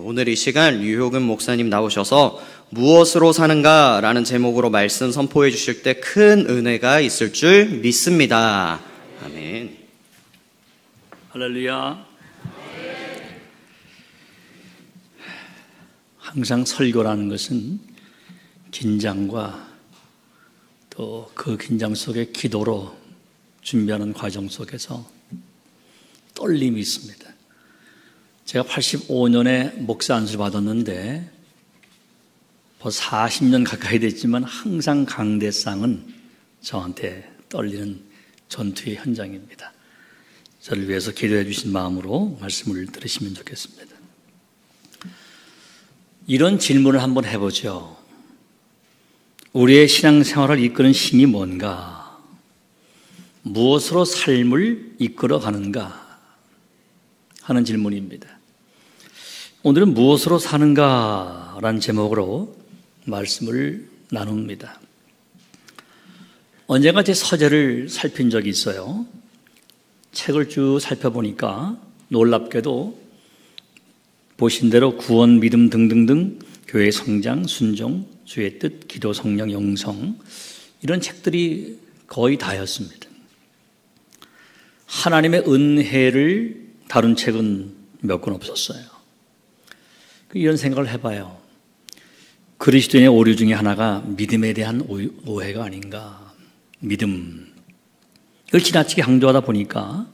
오늘 이 시간 류효근 목사님 나오셔서 무엇으로 사는가라는 제목으로 말씀 선포해 주실 때 큰 은혜가 있을 줄 믿습니다. 아멘. 할렐루야. 항상 설교라는 것은 긴장과 또 그 긴장 속에 기도로 준비하는 과정 속에서 떨림이 있습니다. 제가 85년에 목사 안수를 받았는데 벌써 40년 가까이 됐지만 항상 강대상은 저한테 떨리는 전투의 현장입니다. 저를 위해서 기도해 주신 마음으로 말씀을 들으시면 좋겠습니다. 이런 질문을 한번 해보죠. 우리의 신앙생활을 이끄는 힘이 뭔가? 무엇으로 삶을 이끌어 가는가? 하는 질문입니다. 오늘은 무엇으로 사는가? 라는 제목으로 말씀을 나눕니다. 언젠가 제 서재를 살핀 적이 있어요. 책을 쭉 살펴보니까 놀랍게도 보신 대로 구원, 믿음 등등등, 교회 성장, 순종, 주의 뜻, 기도, 성령, 영성 이런 책들이 거의 다였습니다. 하나님의 은혜를 다룬 책은 몇 권 없었어요. 이런 생각을 해봐요. 그리스도인의 오류 중에 하나가 믿음에 대한 오해가 아닌가. 믿음. 이걸 지나치게 강조하다 보니까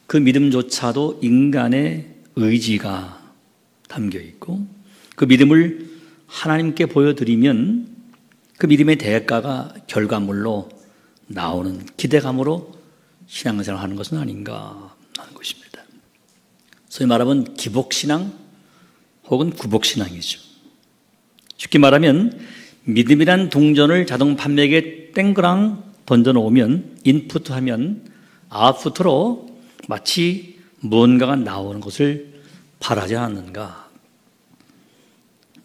그 믿음조차도 인간의 의지가 담겨 있고 그 믿음을 하나님께 보여드리면 그 믿음의 대가가 결과물로 나오는 기대감으로 신앙생활을 하는 것은 아닌가 하는 것입니다. 소위 말하면 기복신앙 혹은 구복신앙이죠. 쉽게 말하면 믿음이란 동전을 자동 판매기에 땡그랑 던져놓으면 인풋하면 아웃풋으로 마치 무언가가 나오는 것을 바라지 않는가.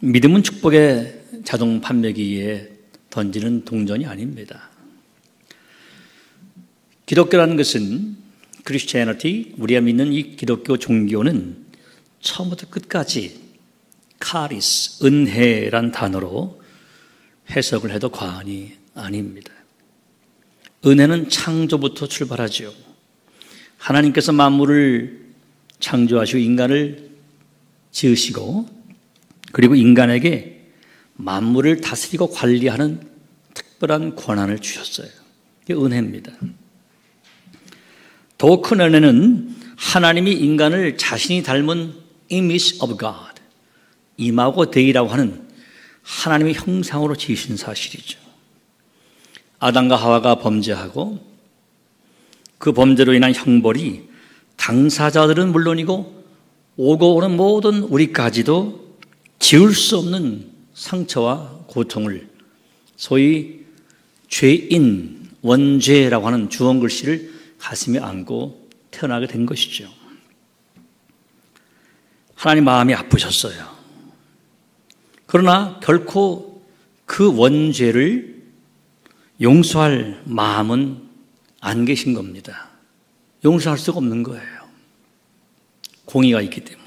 믿음은 축복의 자동 판매기에 던지는 동전이 아닙니다. 기독교라는 것은 크리스티애니티, 우리가 믿는 이 기독교 종교는 처음부터 끝까지 카리스, 은혜란 단어로 해석을 해도 과언이 아닙니다. 은혜는 창조부터 출발하죠. 하나님께서 만물을 창조하시고 인간을 지으시고 그리고 인간에게 만물을 다스리고 관리하는 특별한 권한을 주셨어요. 이게 은혜입니다. 더 큰 은혜는 하나님이 인간을 자신이 닮은 image of God, 이마고 데이라고 하는 하나님의 형상으로 지으신 사실이죠. 아담과 하와가 범죄하고 그 범죄로 인한 형벌이 당사자들은 물론이고 오고 오는 모든 우리까지도 지울 수 없는 상처와 고통을 소위 죄인, 원죄라고 하는 주원글씨를 가슴에 안고 태어나게 된 것이죠. 하나님 마음이 아프셨어요. 그러나 결코 그 원죄를 용서할 마음은 안 계신 겁니다. 용서할 수가 없는 거예요. 공의가 있기 때문에.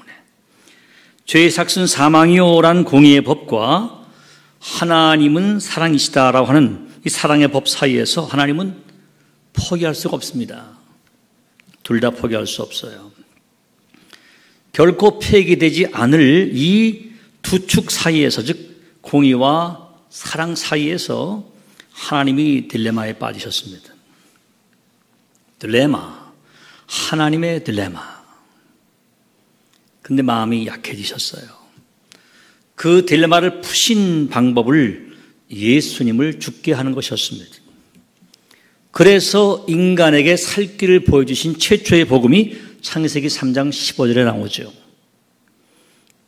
죄의 삭은 사망이요라는 공의의 법과 하나님은 사랑이시다라고 하는 이 사랑의 법 사이에서 하나님은 포기할 수가 없습니다. 둘 다 포기할 수 없어요. 결코 폐기되지 않을 이 두 축 사이에서, 즉 공의와 사랑 사이에서 하나님이 딜레마에 빠지셨습니다. 딜레마, 하나님의 딜레마. 근데 마음이 약해지셨어요. 그 딜레마를 푸신 방법을 예수님을 죽게 하는 것이었습니다. 그래서 인간에게 살 길을 보여주신 최초의 복음이 창세기 3장 15절에 나오죠.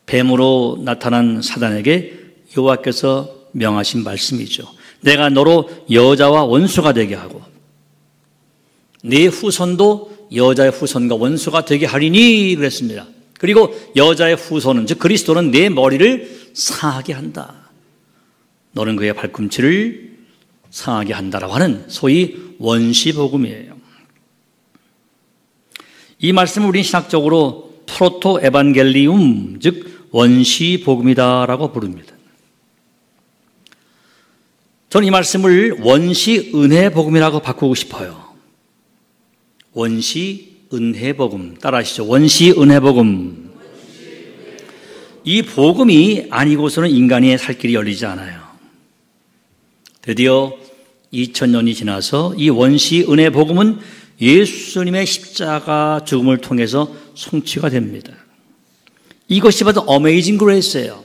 뱀으로 나타난 사단에게 여호와께서 명하신 말씀이죠. 내가 너로 여자와 원수가 되게 하고 네 후손도 여자의 후손과 원수가 되게 하리니 그랬습니다. 그리고 여자의 후손은 즉 그리스도는 내 머리를 상하게 한다. 너는 그의 발꿈치를 상하게 한다라고 하는 소위 원시복음이에요. 이 말씀을 우리는 신학적으로 프로토 에반겔리움 즉 원시복음이다라고 부릅니다. 저는 이 말씀을 원시은혜복음이라고 바꾸고 싶어요. 원시은혜복음. 따라하시죠. 원시은혜복음. 이 복음이 아니고서는 인간의 살 길이 열리지 않아요. 드디어 2000년이 지나서 이 원시은혜복음은 예수님의 십자가 죽음을 통해서 성취가 됩니다. 이것이 바로 어메이징 그레이스예요.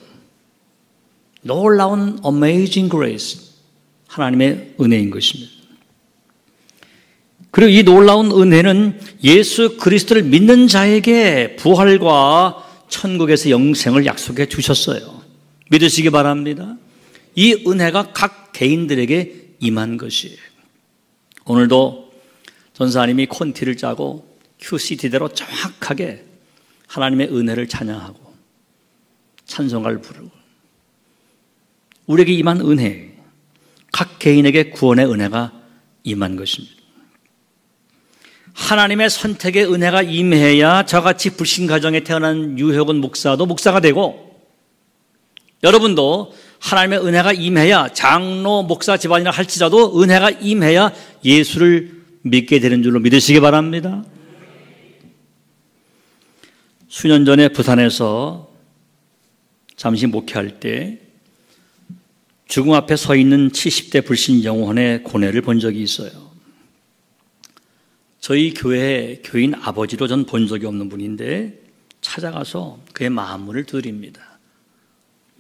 놀라운 어메이징 그레이스. 하나님의 은혜인 것입니다. 그리고 이 놀라운 은혜는 예수 그리스도를 믿는 자에게 부활과 천국에서 영생을 약속해 주셨어요. 믿으시기 바랍니다. 이 은혜가 각 개인들에게 임한 것이에요. 오늘도 전사님이 콘티를 짜고 QCT대로 정확하게 하나님의 은혜를 찬양하고 찬송가를 부르고 우리에게 임한 은혜, 각 개인에게 구원의 은혜가 임한 것입니다. 하나님의 선택의 은혜가 임해야 저같이 불신 가정에 태어난 유혁은 목사도 목사가 되고 여러분도 하나님의 은혜가 임해야 장로, 목사 집안이라 할지라도 은혜가 임해야 예수를 믿게 되는 줄로 믿으시기 바랍니다. 수년 전에 부산에서 잠시 목회할 때 죽음 앞에 서 있는 70대 불신 영혼의 고뇌를 본 적이 있어요. 저희 교회 교인 아버지로 전 본 적이 없는 분인데 찾아가서 그의 마음문을 두드립니다.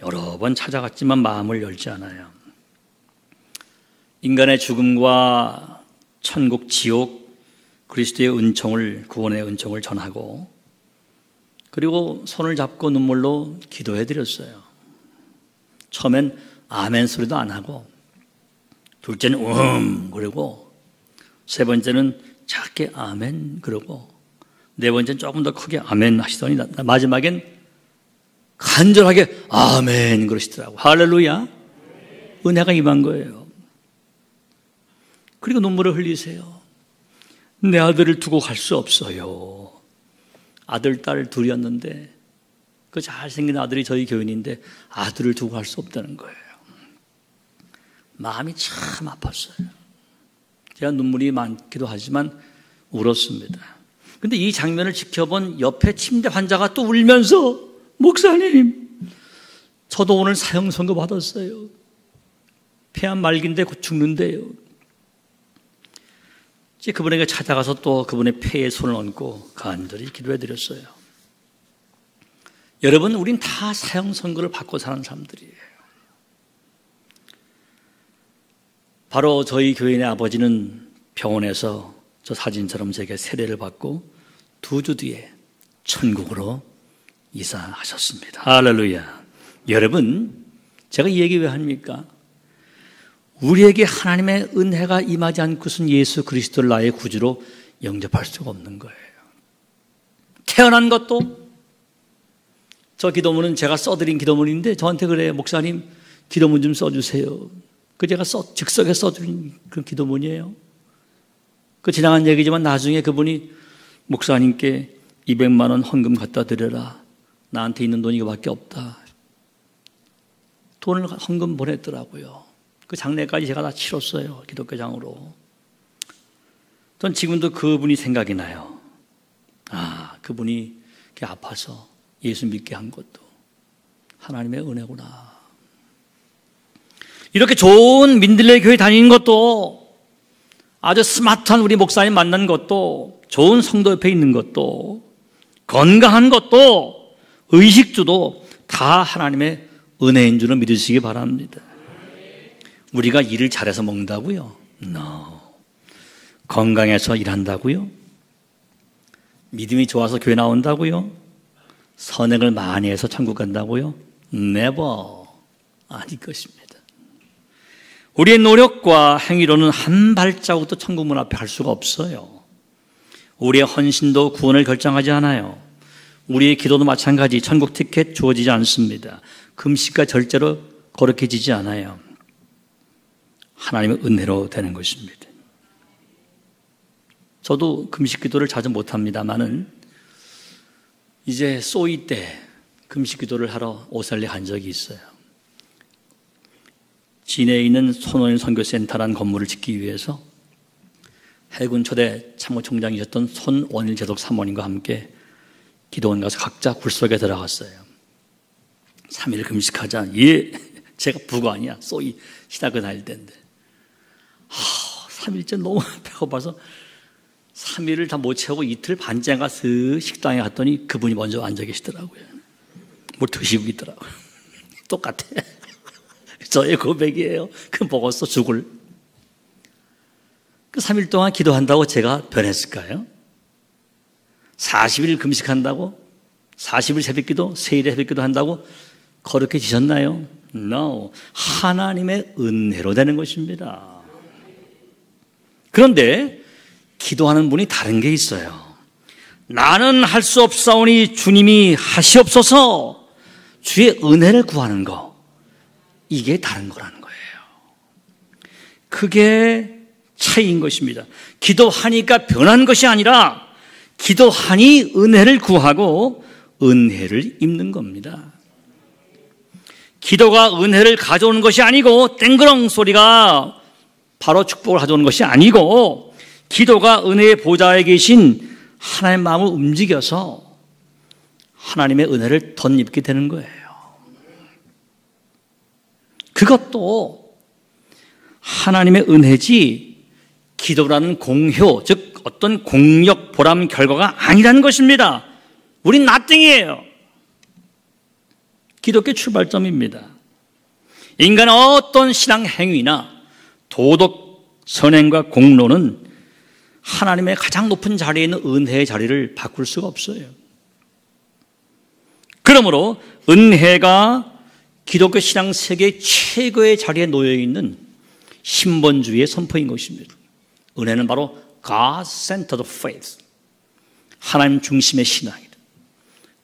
여러 번 찾아갔지만 마음을 열지 않아요. 인간의 죽음과 천국, 지옥, 그리스도의 은총을, 구원의 은총을 전하고 그리고 손을 잡고 눈물로 기도해 드렸어요. 처음엔 아멘 소리도 안 하고 둘째는 그러고 세 번째는 작게 아멘 그러고 네 번째는 조금 더 크게 아멘 하시더니 마지막엔 간절하게 아멘 그러시더라고요. 할렐루야. 은혜가 임한 거예요. 그리고 눈물을 흘리세요. 내 아들을 두고 갈 수 없어요. 아들, 딸 둘이었는데 그 잘생긴 아들이 저희 교인인데 아들을 두고 갈 수 없다는 거예요. 마음이 참 아팠어요. 제가 눈물이 많기도 하지만 울었습니다. 그런데 이 장면을 지켜본 옆에 침대 환자가 또 울면서 목사님, 저도 오늘 사형 선고 받았어요. 폐암 말기인데 곧 죽는데요. 이제 그분에게 찾아가서 또 그분의 폐에 손을 얹고 간절히 기도해 드렸어요. 여러분, 우린 다 사형 선고를 받고 사는 사람들이에요. 바로 저희 교인의 아버지는 병원에서 저 사진처럼 제게 세례를 받고 2주 뒤에 천국으로 이사하셨습니다. 할렐루야. 여러분, 제가 이 얘기 왜 합니까? 우리에게 하나님의 은혜가 임하지 않고선 예수 그리스도를 나의 구주로 영접할 수가 없는 거예요. 태어난 것도 저 기도문은 제가 써드린 기도문인데 저한테 그래요. 목사님, 기도문 좀 써주세요. 그 제가 즉석에 써드린 그런 기도문이에요. 그 지나간 얘기지만 나중에 그분이 목사님께 200만 원 헌금 갖다 드려라. 나한테 있는 돈이 이거밖에 없다. 돈을 헌금 보냈더라고요. 그 장례까지 제가 다 치렀어요. 기독교장으로. 전 지금도 그분이 생각이 나요. 아, 그분이 이렇게 아파서 예수 믿게 한 것도 하나님의 은혜구나. 이렇게 좋은 민들레 교회 다니는 것도 아주 스마트한 우리 목사님 만난 것도 좋은 성도 옆에 있는 것도 건강한 것도 의식주도 다 하나님의 은혜인 줄을 믿으시기 바랍니다. 우리가 일을 잘해서 먹는다고요? No. 건강해서 일한다고요? 믿음이 좋아서 교회 나온다고요? 선행을 많이 해서 천국 간다고요? Never. 아닐 것입니다. 우리의 노력과 행위로는 한 발자국도 천국 문 앞에 갈 수가 없어요. 우리의 헌신도 구원을 결정하지 않아요. 우리의 기도도 마찬가지 천국 티켓 주어지지 않습니다. 금식과 절제로 거룩해지지 않아요. 하나님의 은혜로 되는 것입니다. 저도 금식 기도를 자주 못합니다만은 이제 소위 때 금식 기도를 하러 오살리 간 적이 있어요. 진해에 있는 손원일 선교센터라는 건물을 짓기 위해서 해군 초대 참모총장이셨던 손원일 제독 사모님과 함께 기도원 가서 각자 굴 속에 들어갔어요. 3일 금식하자. 예, 제가 부관이야. 쏘이 시작을 할 때인데 3일째 너무 배고파서 3일을 다 못 채우고 이틀 반째 가서 식당에 갔더니 그분이 먼저 앉아 계시더라고요. 뭘 드시고 있더라고요. 똑같아. 저의 고백이에요. 그 먹었어, 죽을. 그 3일 동안 기도한다고 제가 변했을까요? 40일 금식한다고? 40일 새벽기도, 세일의 새벽기도 한다고 거룩해지셨나요? No. 하나님의 은혜로 되는 것입니다. 그런데 기도하는 분이 다른 게 있어요. 나는 할 수 없사오니 주님이 하시옵소서. 주의 은혜를 구하는 거. 이게 다른 거라는 거예요. 그게 차이인 것입니다. 기도하니까 변한 것이 아니라 기도하니 은혜를 구하고 은혜를 입는 겁니다. 기도가 은혜를 가져오는 것이 아니고 땡그렁 소리가 바로 축복을 가져오는 것이 아니고 기도가 은혜의 보좌에 계신 하나님의 마음을 움직여서 하나님의 은혜를 덧입게 되는 거예요. 그것도 하나님의 은혜지 기도라는 공효, 즉 어떤 공력, 보람, 결과가 아니라는 것입니다. 우린 nothing이에요. 기독교의 출발점입니다. 인간의 어떤 신앙 행위나 도덕 선행과 공로는 하나님의 가장 높은 자리에 있는 은혜의 자리를 바꿀 수가 없어요. 그러므로 은혜가 기독교 신앙 세계 최고의 자리에 놓여 있는 신본주의의 선포인 것입니다. 은혜는 바로 God-centered faith, 하나님 중심의 신앙이다.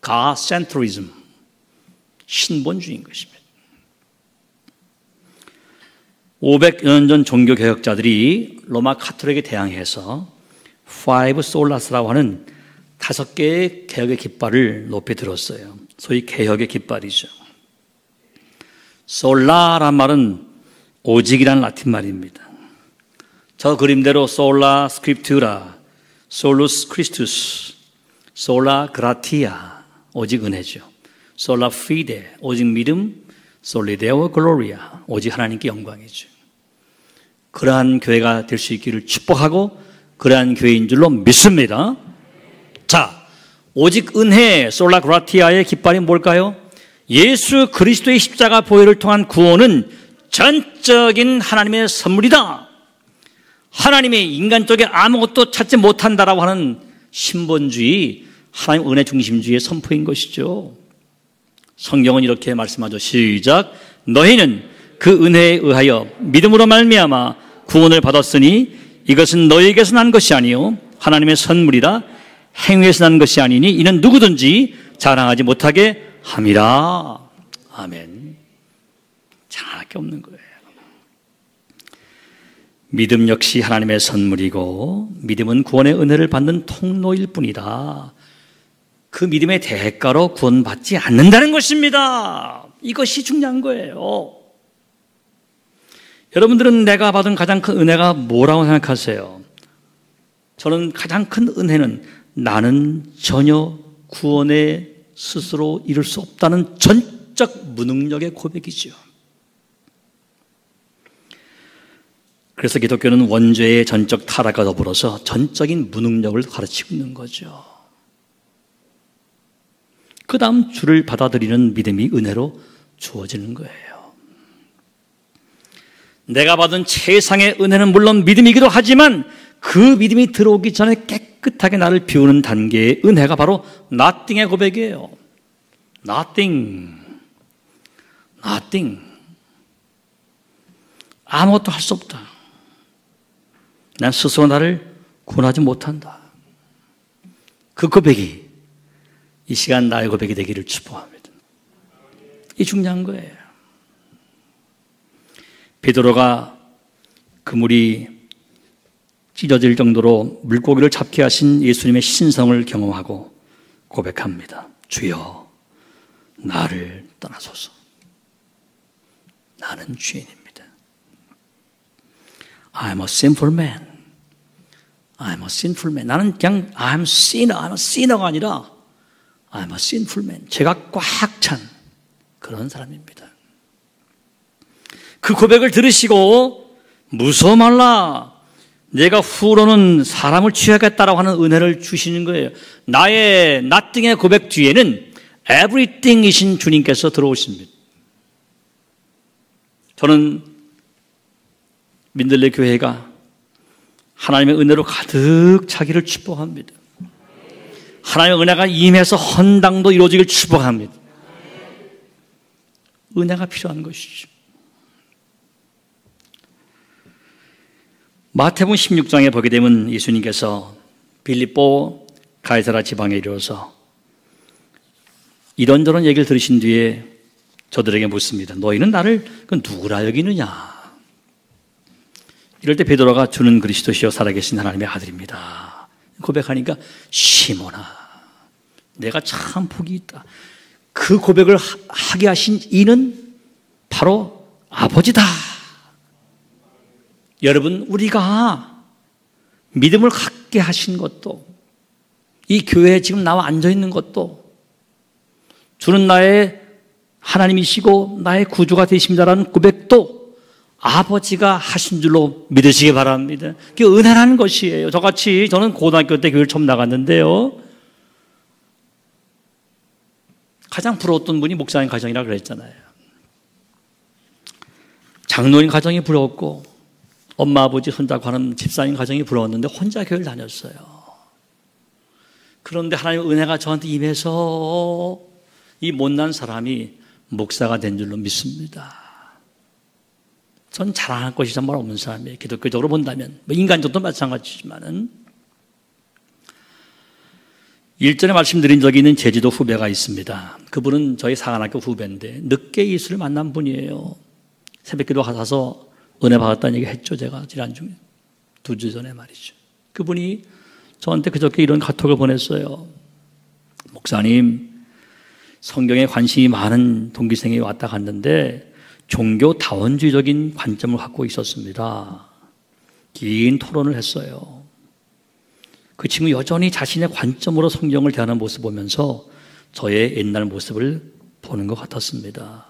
God-centrism, 신본주의인 것입니다. 500년 전 종교개혁자들이 로마 카톨릭에 대항해서 Five Solas라고 하는 5개의 개혁의 깃발을 높이 들었어요. 소위 개혁의 깃발이죠. 솔라란 말은 오직이라는 라틴 말입니다. 저 그림대로 솔라 스크립투라, 솔루스 크리스투스, 솔라 그라티아, 오직 은혜죠. 솔라 피데, 오직 믿음, 솔리데오 글로리아, 오직 하나님께 영광이죠. 그러한 교회가 될 수 있기를 축복하고 그러한 교회인 줄로 믿습니다. 자, 오직 은혜, 솔라 그라티아의 깃발이 뭘까요? 예수 그리스도의 십자가 보혈을 통한 구원은 전적인 하나님의 선물이다. 하나님의 인간 쪽에 아무것도 찾지 못한다라고 하는 신본주의, 하나님 은혜 중심주의의 선포인 것이죠. 성경은 이렇게 말씀하죠. 시작. 너희는 그 은혜에 의하여 믿음으로 말미암아 구원을 받았으니 이것은 너희에게서 난 것이 아니요 하나님의 선물이라. 행위에서 난 것이 아니니 이는 누구든지 자랑하지 못하게 함이라. 아멘. 자랑할 게 없는 거예요. 믿음 역시 하나님의 선물이고 믿음은 구원의 은혜를 받는 통로일 뿐이다. 그 믿음의 대가로 구원받지 않는다는 것입니다. 이것이 중요한 거예요. 여러분들은 내가 받은 가장 큰 은혜가 뭐라고 생각하세요? 저는 가장 큰 은혜는 나는 전혀 구원에 스스로 이룰 수 없다는 전적 무능력의 고백이죠. 그래서 기독교는 원죄의 전적 타락과 더불어서 전적인 무능력을 가르치고 있는 거죠. 그 다음 주를 받아들이는 믿음이 은혜로 주어지는 거예요. 내가 받은 최상의 은혜는 물론 믿음이기도 하지만 그 믿음이 들어오기 전에 깨끗하게 나를 비우는 단계의 은혜가 바로 nothing의 고백이에요. nothing. 아무것도 할 수 없다. 난 스스로 나를 구원하지 못한다. 그 고백이 이 시간 나의 고백이 되기를 축복합니다. 이 중요한 거예요. 베드로가 그물이 찢어질 정도로 물고기를 잡게 하신 예수님의 신성을 경험하고 고백합니다. 주여, 나를 떠나소서. 나는 죄인입니다. I'm a sinful man. I'm a sinful man. 나는 그냥 I'm a sinner가 아니라 I'm a sinful man. 죄가 꽉 찬 그런 사람입니다. 그 고백을 들으시고 무서워 말라. 내가 후로는 사람을 취하겠다라고 하는 은혜를 주시는 거예요. 나의 nothing의 고백 뒤에는 everything이신 주님께서 들어오십니다. 저는 민들레 교회가 하나님의 은혜로 가득 차기를 축복합니다. 하나님의 은혜가 임해서 헌당도 이루어지길 축복합니다. 은혜가 필요한 것이죠. 마태복음 16장에 보게 되면 예수님께서 빌립보 가이사라 지방에 이르러서 이런저런 얘기를 들으신 뒤에 저들에게 묻습니다. 너희는 나를 누구라 여기느냐? 이럴 때 베드로가 주는 그리스도시요 살아계신 하나님의 아들입니다. 고백하니까 시몬아, 내가 참 복이 있다. 그 고백을 하게 하신 이는 바로 아버지다. 여러분, 우리가 믿음을 갖게 하신 것도, 이 교회에 지금 나와 앉아있는 것도 주는 나의 하나님이시고 나의 구주가 되십니다라는 고백도 아버지가 하신 줄로 믿으시기 바랍니다. 그게 은혜라는 것이에요. 저같이 저는 고등학교 때 교회를 처음 나갔는데요, 가장 부러웠던 분이 목사님 가정이라고 그랬잖아요. 장로님 가정이 부러웠고 엄마 아버지 손잡고 하는 집사님 가정이 부러웠는데 혼자 교회를 다녔어요. 그런데 하나님의 은혜가 저한테 임해서 이 못난 사람이 목사가 된 줄로 믿습니다. 전 자랑할 것이 정말 없는 사람이에요. 기독교적으로 본다면. 인간적도 마찬가지지만은. 일전에 말씀드린 적이 있는 제주도 후배가 있습니다. 그분은 저희 사관학교 후배인데 늦게 예수를 만난 분이에요. 새벽기도 가서 은혜 받았다는 얘기 했죠. 제가 지난주에 2주 전에 말이죠. 그분이 저한테 그저께 이런 카톡을 보냈어요. 목사님, 성경에 관심이 많은 동기생이 왔다 갔는데 종교 다원주의적인 관점을 갖고 있었습니다. 긴 토론을 했어요. 그 친구 여전히 자신의 관점으로 성경을 대하는 모습을 보면서 저의 옛날 모습을 보는 것 같았습니다.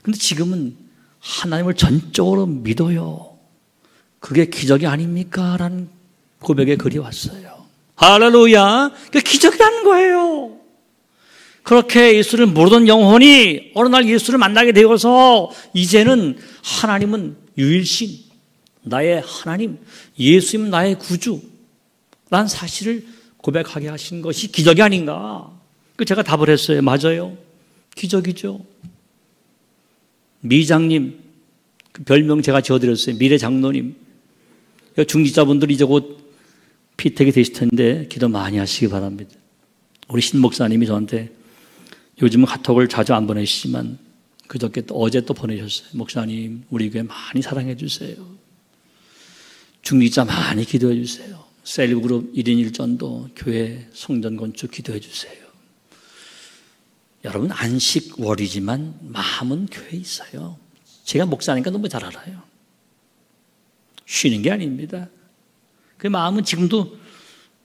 그런데 지금은 하나님을 전적으로 믿어요. 그게 기적이 아닙니까? 라는 고백의 글이 왔어요. 할렐루야! 그게 기적이라는 거예요. 그렇게 예수를 모르던 영혼이 어느 날 예수를 만나게 되어서 이제는 하나님은 유일신, 나의 하나님, 예수님 나의 구주 라는 사실을 고백하게 하신 것이 기적이 아닌가. 제가 답을 했어요. 맞아요. 기적이죠. 미장님, 그 별명 제가 지어드렸어요. 미래 장로님. 중직자분들 이제 곧 피택이 되실 텐데 기도 많이 하시기 바랍니다. 우리 신 목사님이 저한테 요즘은 카톡을 자주 안 보내시지만 그저께 또 어제 또 보내셨어요. 목사님, 우리 교회 많이 사랑해 주세요. 중직자 많이 기도해 주세요. 셀그룹 1인 1전도 교회 성전 건축 기도해 주세요. 여러분, 안식월이지만 마음은 교회에 있어요. 제가 목사니까 너무 잘 알아요. 쉬는 게 아닙니다. 그 마음은 지금도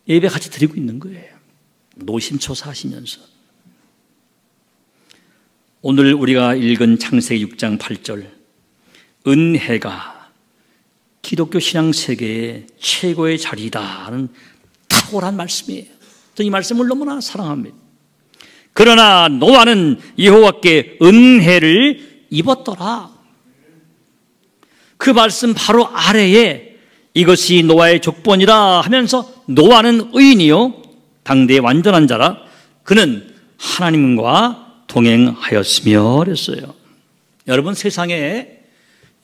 예배 같이 드리고 있는 거예요. 노심초사하시면서. 오늘 우리가 읽은 창세기 6장 8절, 은혜가 기독교 신앙 세계의 최고의 자리다는 탁월한 말씀이에요. 저는 이 말씀을 너무나 사랑합니다. 그러나 노아는 여호와께 은혜를 입었더라. 그 말씀 바로 아래에 이것이 노아의 족본이라 하면서 노아는 의인이요 당대의 완전한 자라 그는 하나님과 동행하였으며 그랬어요. 여러분, 세상에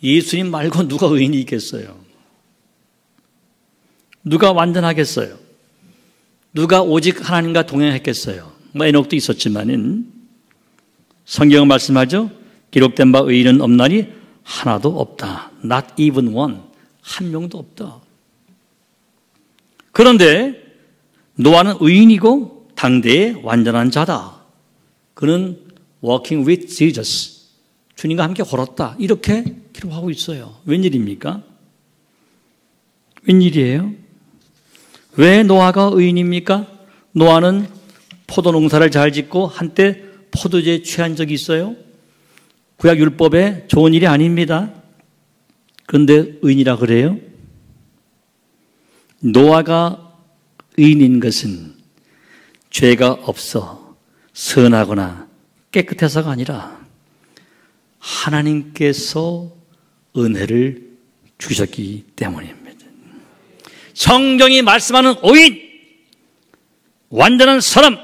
예수님 말고 누가 의인이 있겠어요? 누가 완전하겠어요? 누가 오직 하나님과 동행했겠어요? 에녹도 있었지만은 성경은 말씀하죠. 기록된 바 의인은 없나니 하나도 없다. Not even one. 한 명도 없다. 그런데 노아는 의인이고 당대의 완전한 자다. 그는 walking with Jesus. 주님과 함께 걸었다. 이렇게 기록하고 있어요. 웬일입니까? 웬일이에요? 왜 노아가 의인입니까? 노아는 포도 농사를 잘 짓고 한때 포도주에 취한 적이 있어요. 구약 율법에 좋은 일이 아닙니다. 그런데 의인이라 그래요? 노아가 의인인 것은 죄가 없어 선하거나 깨끗해서가 아니라 하나님께서 은혜를 주셨기 때문입니다. 성경이 말씀하는 의인, 완전한 사람,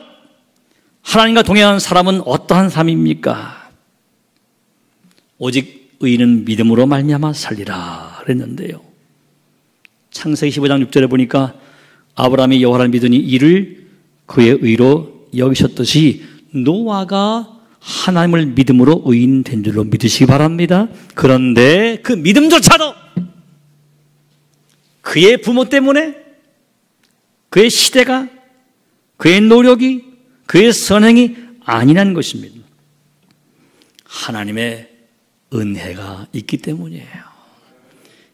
하나님과 동행하는 사람은 어떠한 삶입니까? 오직 의인은 믿음으로 말미암아 살리라 그랬는데요. 창세기 15장 6절에 보니까 아브라함이 여호와를 믿으니 이를 그의 의로 여기셨듯이 노아가 하나님을 믿음으로 의인 된 줄로 믿으시기 바랍니다. 그런데 그 믿음조차도 그의 부모 때문에, 그의 시대가, 그의 노력이, 그의 선행이 아니란 것입니다. 하나님의 은혜가 있기 때문이에요.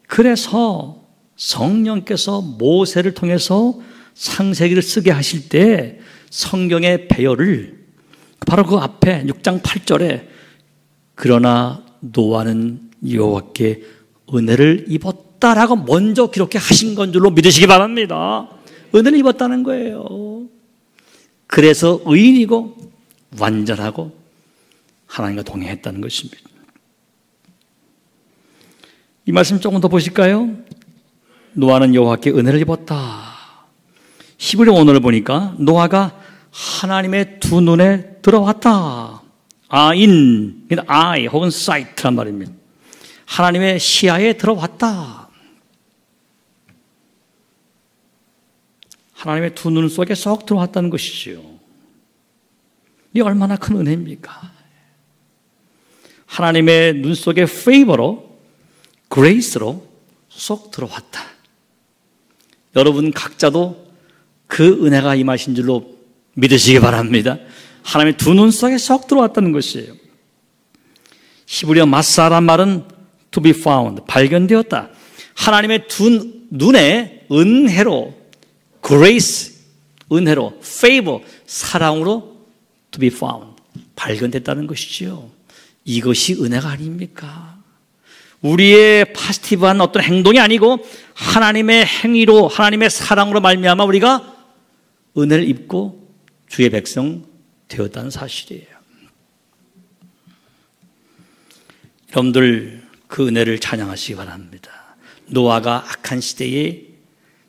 그래서 성령께서 모세를 통해서 창세기를 쓰게 하실 때 성경의 배열을 바로 그 앞에 6장 8절에 그러나 노아는 여호와께 은혜를 입었다라고 먼저 기록해 하신 건 줄로 믿으시기 바랍니다. 은혜를 입었다는 거예요. 그래서 의인이고 완전하고 하나님과 동행했다는 것입니다. 이 말씀 조금 더 보실까요? 노아는 여호와께 은혜를 입었다. 히브리 원어를 보니까 노아가 하나님의 두 눈에 들어왔다. 아인, eye 혹은 sight란 말입니다. 하나님의 시야에 들어왔다. 하나님의 두 눈 속에 쏙 들어왔다는 것이죠. 이게 얼마나 큰 은혜입니까? 하나님의 눈 속에 favor로, grace로 쏙 들어왔다. 여러분 각자도 그 은혜가 임하신 줄로 믿으시기 바랍니다. 하나님의 두 눈 속에 쏙 들어왔다는 것이에요. 히브리어 마사란 말은 to be found, 발견되었다. 하나님의 두 눈에 은혜로, grace, 은혜로, favor, 사랑으로 to be found, 발견됐다는 것이지요. 이것이 은혜가 아닙니까? 우리의 파지티브한 어떤 행동이 아니고 하나님의 행위로, 하나님의 사랑으로 말미암아 우리가 은혜를 입고 주의 백성 되었다는 사실이에요. 여러분들 그 은혜를 찬양하시기 바랍니다. 노아가 악한 시대에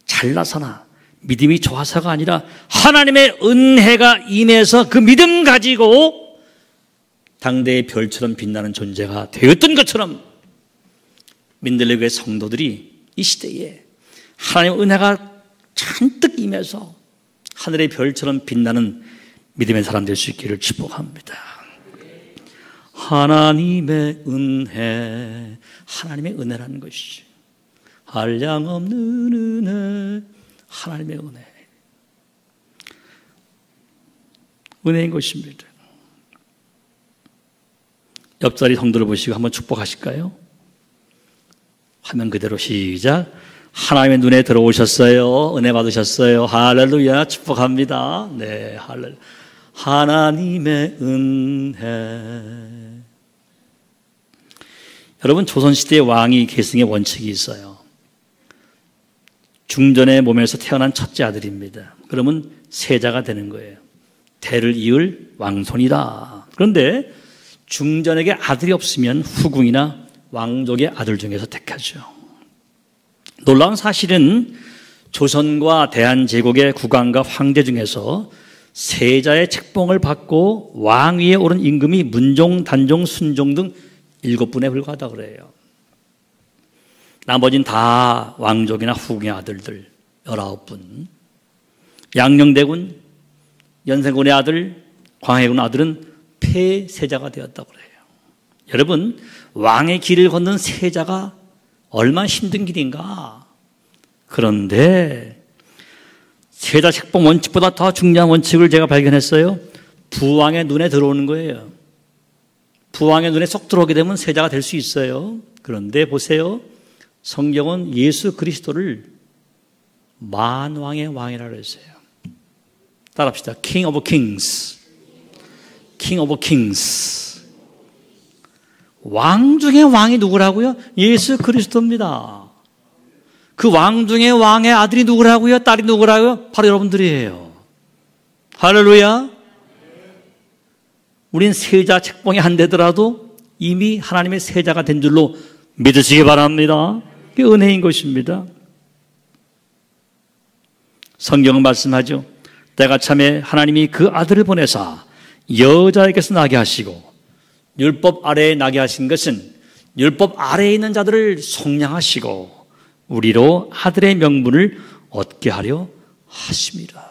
잘나서나 믿음이 좋아서가 아니라 하나님의 은혜가 임해서 그 믿음 가지고 당대의 별처럼 빛나는 존재가 되었던 것처럼 민들레 교회 성도들이 이 시대에 하나님의 은혜가 잔뜩 임해서 하늘의 별처럼 빛나는 믿음의 사람 될 수 있기를 축복합니다. 하나님의 은혜, 하나님의 은혜라는 것이죠. 한량없는 은혜, 하나님의 은혜. 은혜인 것입니다. 옆자리 성도를 보시고 한번 축복하실까요? 화면 그대로 시작. 하나님의 눈에 들어오셨어요. 은혜 받으셨어요. 할렐루야. 축복합니다. 네, 할렐루야. 하나님의 은혜. 여러분, 조선시대의 왕이 계승의 원칙이 있어요. 중전의 몸에서 태어난 첫째 아들입니다. 그러면 세자가 되는 거예요. 대를 이을 왕손이다. 그런데 중전에게 아들이 없으면 후궁이나 왕족의 아들 중에서 택하죠. 놀라운 사실은 조선과 대한제국의 국왕과 황제 중에서 세자의 책봉을 받고 왕위에 오른 임금이 문종, 단종, 순종 등 7분에 불과하다고 그래요. 나머지는 다 왕족이나 후궁의 아들들 19분. 양녕대군, 연세군의 아들, 광해군 아들은 폐세자가 되었다고 그래요. 여러분, 왕의 길을 걷는 세자가 얼마나 힘든 길인가. 그런데 세자 책봉 원칙보다 더 중요한 원칙을 제가 발견했어요. 부왕의 눈에 들어오는 거예요. 부왕의 눈에 쏙 들어오게 되면 세자가 될 수 있어요. 그런데 보세요. 성경은 예수 그리스도를 만왕의 왕이라고 했어요. 따라합시다. King of Kings. King of Kings. 왕 중의 왕이 누구라고요? 예수 그리스도입니다. 그 왕 중의 왕의 아들이 누구라고요? 딸이 누구라고요? 바로 여러분들이에요. 할렐루야. 우린 세자 책봉이 안 되더라도 이미 하나님의 세자가 된 줄로 믿으시기 바랍니다. 그게 은혜인 것입니다. 성경은 말씀하죠. 때가 참에 하나님이 그 아들을 보내사 여자에게서 나게 하시고, 율법 아래에 나게 하신 것은 율법 아래에 있는 자들을 속량하시고 우리로 아들의 명분을 얻게 하려 하십니다.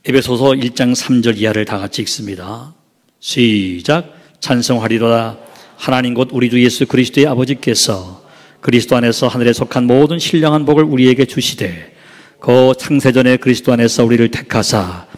에베소서 1장 3절 이하를 다 같이 읽습니다. 시작. 찬송하리로다. 하나님 곧 우리 주 예수 그리스도의 아버지께서 그리스도 안에서 하늘에 속한 모든 신령한 복을 우리에게 주시되 그 창세전에 그리스도 안에서 우리를 택하사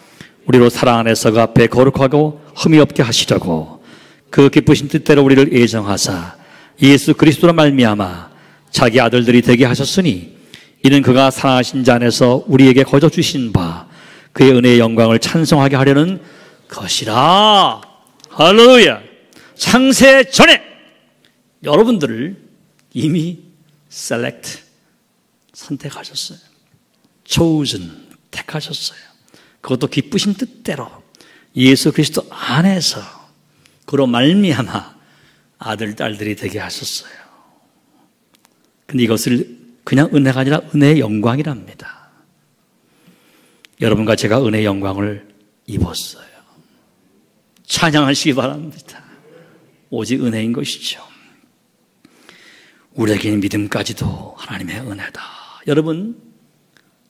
우리로 사랑 안에서 그 앞에 거룩하고 흠이 없게 하시려고 그 기쁘신 뜻대로 우리를 예정하사 예수 그리스도로 말미암아 자기 아들들이 되게 하셨으니 이는 그가 사랑하신 자 안에서 우리에게 거저 주신 바 그의 은혜의 영광을 찬송하게 하려는 것이라. 할렐루야. 창세 전에 여러분들을 이미 select, 선택하셨어요. chosen, 택하셨어요. 그것도 기쁘신 뜻대로 예수 그리스도 안에서 그로 말미암아 아들, 딸들이 되게 하셨어요. 근데 이것을 그냥 은혜가 아니라 은혜의 영광이랍니다. 여러분과 제가 은혜의 영광을 입었어요. 찬양하시기 바랍니다. 오직 은혜인 것이죠. 우리에게는 믿음까지도 하나님의 은혜다. 여러분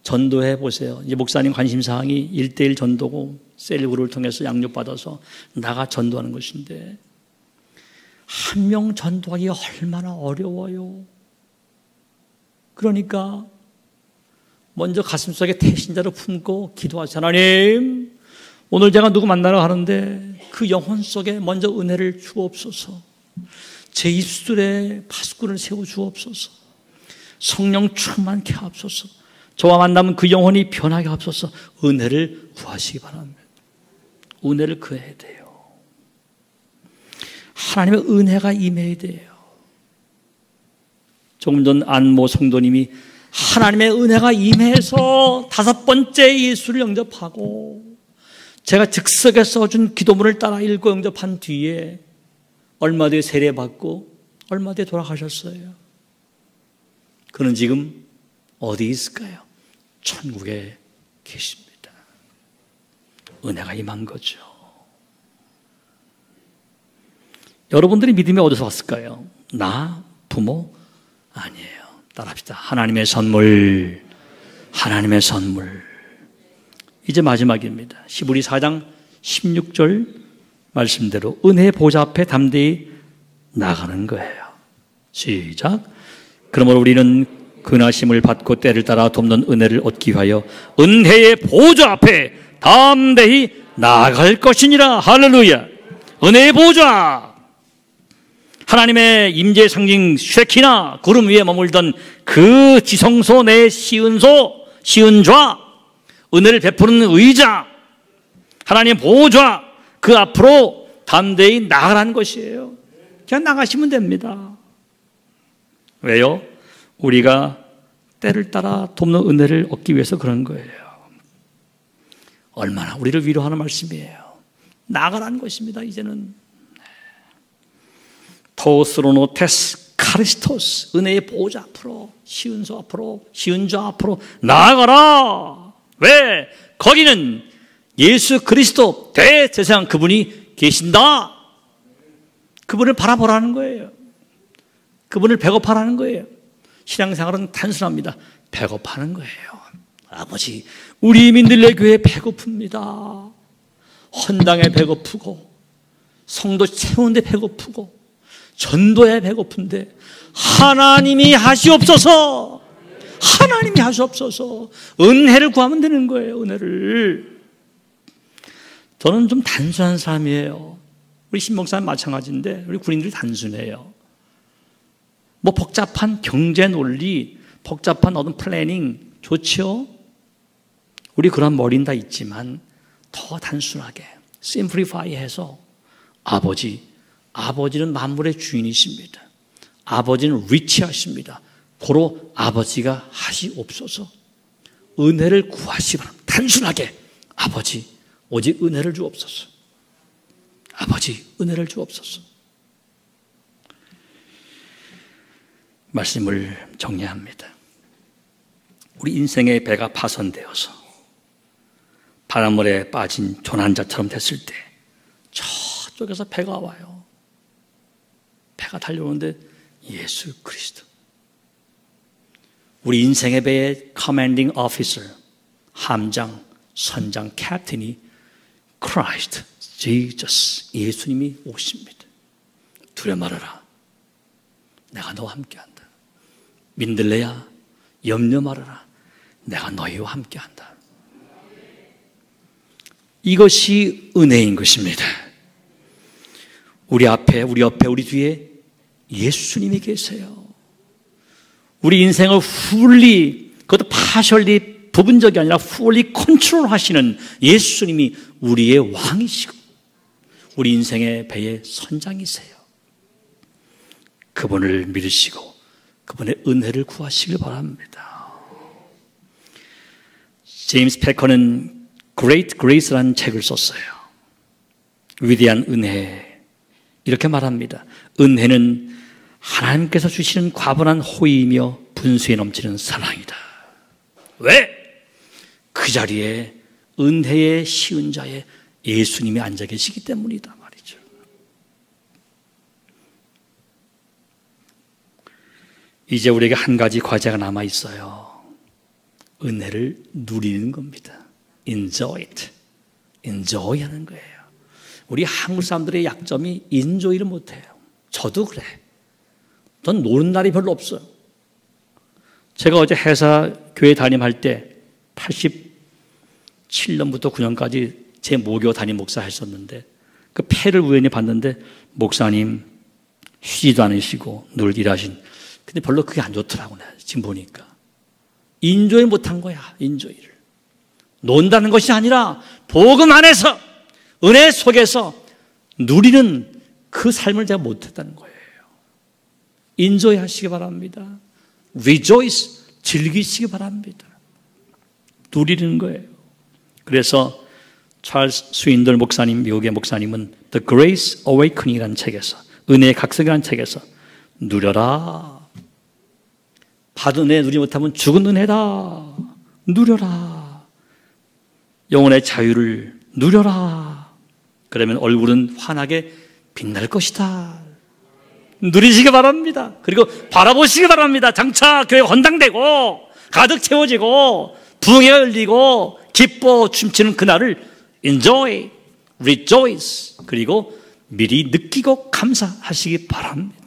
전도해 보세요. 이제 목사님 관심사항이 1:1 전도고 셀그룹을 통해서 양육받아서 나가 전도하는 것인데 한 명 전도하기가 얼마나 어려워요. 그러니까 먼저 가슴속에 태신자를 품고 기도하세요. 하나님, 오늘 제가 누구 만나러 가는데 그 영혼 속에 먼저 은혜를 주옵소서. 제 입술에 파수꾼을 세워 주옵소서. 성령 충만케 하옵소서. 저와 만나면 그 영혼이 변하게 하옵소서. 은혜를 구하시기 바랍니다. 은혜를 구해야 돼요. 하나님의 은혜가 임해야 돼요. 조금 전 안모 성도님이 하나님의 은혜가 임해서 5번째 예수를 영접하고 제가 즉석에 써준 기도문을 따라 읽고 영접한 뒤에 얼마 뒤에 세례받고 얼마 뒤에 돌아가셨어요. 그는 지금 어디 있을까요? 천국에 계십니다. 은혜가 임한 거죠. 여러분들이 믿음이 어디서 왔을까요? 나? 부모? 아니에요. 따라합시다. 하나님의 선물, 하나님의 선물. 이제 마지막입니다. 히브리 4장 16절 말씀대로 은혜 보좌 앞에 담대히 나가는 거예요. 시작. 그러므로 우리는 근하심을 받고 때를 따라 돕는 은혜를 얻기 위하여 은혜의 보좌 앞에 담대히 나아갈 것이니라. 할렐루야. 은혜의 보좌. 하나님의 임재의 상징 쉐키나 구름 위에 머물던 그 지성소 내 시은좌, 은혜를 베푸는 의자, 하나님의 보좌, 그 앞으로 담대히 나가라는 것이에요. 그냥 나가시면 됩니다. 왜요? 우리가 때를 따라 돕는 은혜를 얻기 위해서 그런 거예요. 얼마나 우리를 위로하는 말씀이에요. 나가라는 것입니다. 이제는 토스로노테스 카리스토스, 은혜의 보좌 앞으로, 시은소 앞으로, 시은좌 앞으로 나아가라. 왜? 거기는 예수 그리스도 대제사장 그분이 계신다. 그분을 바라보라는 거예요. 그분을 배고파라는 거예요. 신앙생활은 단순합니다. 배고파는 거예요. 아버지, 우리 민들레 교회 배고픕니다. 헌당에 배고프고 성도 채우는데 배고프고 전도에 배고픈데 하나님이 하시옵소서. 하나님이 하시옵소서. 은혜를 구하면 되는 거예요. 은혜를. 저는 좀 단순한 사람이에요. 우리 신목사는 마찬가지인데 우리 군인들이 단순해요. 뭐 복잡한 경제 논리, 복잡한 어떤 플래닝 좋죠? 우리 그런 머리는 다 있지만 더 단순하게 심플리파이 해서 아버지는 만물의 주인이십니다. 아버지는 리치하십니다. 고로 아버지가 하시옵소서. 은혜를 구하시기 바랍니다. 단순하게 아버지 오직 은혜를 주옵소서. 아버지 은혜를 주옵소서. 말씀을 정리합니다. 우리 인생의 배가 파손되어서 바닷물에 빠진 조난자처럼 됐을 때 저쪽에서 배가 와요. 배가 달려오는데 예수 그리스도, 우리 인생의 배의 커맨딩 오피서, 함장, 선장, 캡틴이 크라이스트, 지저스, 예수님이 오십니다. 두려 말아라. 내가 너와 함께한다. 민들레야, 염려 말아라. 내가 너희와 함께한다. 이것이 은혜인 것입니다. 우리 앞에, 우리 옆에, 우리 뒤에 예수님이 계세요. 우리 인생을 fully, 그것도 partially, 부분적이 아니라 fully 컨트롤 하시는 예수님이 우리의 왕이시고 우리 인생의 배의 선장이세요. 그분을 믿으시고 그분의 은혜를 구하시길 바랍니다. 제임스 패커는 Great Grace라는 책을 썼어요. 위대한 은혜. 이렇게 말합니다. 은혜는 하나님께서 주시는 과분한 호의이며 분수에 넘치는 사랑이다. 왜? 그 자리에 은혜의 시은자에 예수님이 앉아 계시기 때문이다 말이죠. 이제 우리에게 한 가지 과제가 남아 있어요. 은혜를 누리는 겁니다. Enjoy it. Enjoy 하는 거예요. 우리 한국 사람들의 약점이 enjoy를 못해요. 저도 그래. 전 노는 날이 별로 없어요. 제가 어제 회사 교회 담임할 때 87년부터 9년까지 제 모교 담임 목사 했었는데 그 패를 우연히 봤는데 목사님 쉬지도 않으시고 늘 일하신, 근데 별로 그게 안 좋더라고요. 지금 보니까 인조이 못한 거야. 인조이를 논다는 것이 아니라 복음 안에서 은혜 속에서 누리는 그 삶을 제가 못했다는 거예요. 인조이 하시기 바랍니다. Rejoice, 즐기시기 바랍니다. 누리는 거예요. 그래서 찰스 스윈들 목사님, 미국의 목사님은 The Grace Awakening이라는 책에서, 은혜의 각성이라는 책에서 누려라. 받은 은혜 누리지 못하면 죽은 은혜다. 누려라. 영혼의 자유를 누려라. 그러면 얼굴은 환하게 빛날 것이다. 누리시기 바랍니다. 그리고 바라보시기 바랍니다. 장차 교회 헌당되고 가득 채워지고 부흥이 열리고 기뻐 춤추는 그날을 enjoy, rejoice, 그리고 미리 느끼고 감사하시기 바랍니다.